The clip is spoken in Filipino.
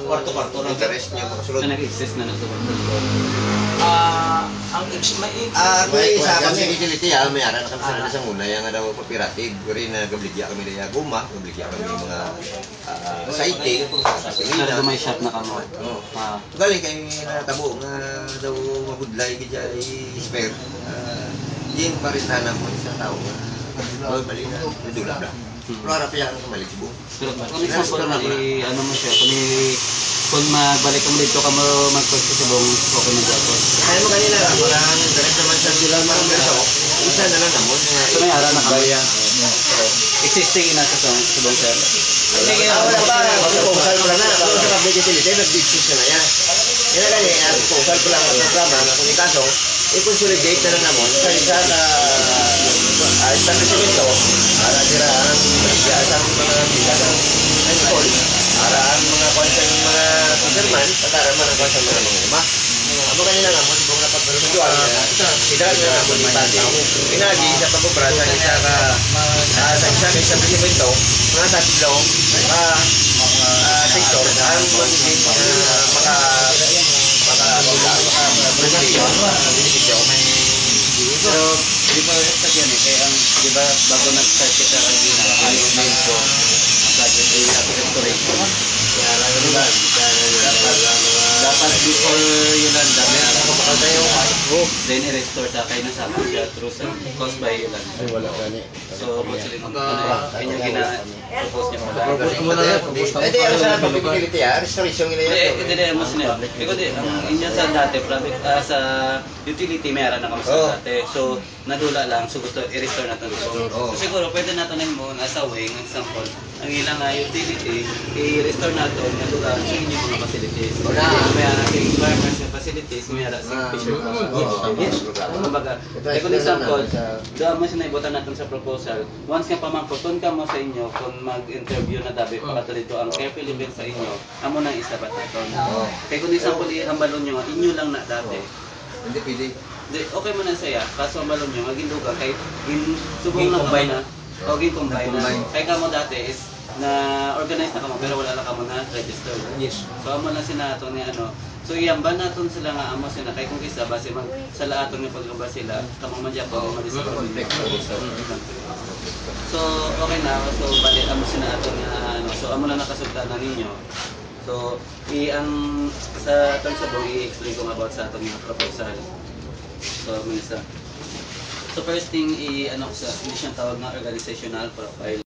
kwarto-kwarto lang. Interest niya makasulod. Na nag-exist na nasa kwarto. Ang may May sa kami kami. utility may ara na kami sa sa muna yang ada cooperative guri na gabligya kami daya guma, gabligya kami mga sighting Pero may shop na kamo. galing kay natabo nga daw mabudlay gid spare. Din parintanan mo sa tao nga bali na dula bla. Pero ara pa yang kamali sibo. Pero kung example na ano mo siya, kung magbalik ka mo dito ka mo mag-coach sa buong okay na dito. Kaya mo kanina parang direct naman sa sila mga beso. Isa na lang namon nga So may ara na kami. Existing na sa buong sir. wala pa proposal pala na ako sa public utility nag-business na yan. Yan na ganyan proposal pala ang programa na kung kaso i-consolidate na lang namon sa isa ka establishmento para sira ang isang mga bigas ang call para ang mga konseng mga fisherman para man ang konseng mga mga amo kanina nga mo sibong na pagpapagawa sila na namon ni pati pinagi sa pagkubrasa isa ka sa isa ka establishmento mga tatlo sektor ang magiging Pero di ba sa yan kaya ang di ba bago nag-start kita kay Gina ko budget ay restoration. Dapat before Yolanda then i-restore ta kay nasama siya through sa caused by Yolanda. Ay wala gani. So what's it kanya gina-propose niya pala. Hindi, ang sa public utility restoration nila yan. Hindi mo sinaya. Because ang inya sa dati sa utility mayroon na kami sa dati. So nadula lang so gusto i-restore natin ito. So siguro pwede natin mo as a way ng example ang ilang utility i-restore natin nadula sa inyong mga facilities. Mayroon sa environment sa facilities mayroon sa fisher. Kumbaga, kung example, doon mo sinaibutan natin sa proposal. Once nga pamangkuton ka mo sa inyo kung mag-interview na dabi dito ang careful event sa inyo, amo nang isabat natin. Kaya kung example, ihambalon nyo, inyo lang na dati. Hindi pwede. Okay mo na saya, kaso ambalon nyo, maging lugar, kahit subong na combine na, o combine na. Kaya ka mo dati is na organize na kamo pero wala lang kamo na register. Yes. So amo lang sila ato ni ano. So iyamban naton sila nga amo sila kay kung kisa base man sa laaton nga paglaba sila kamong man Japan mo sa conflict. So okay na so bali amo sila ato nga ano so amo lang nakasugdanan ninyo. So ang sa terms sa i-explain ko about sa aton nga proposal. So minsan. So first thing ano sa hindi siyang tawag na organizational profile.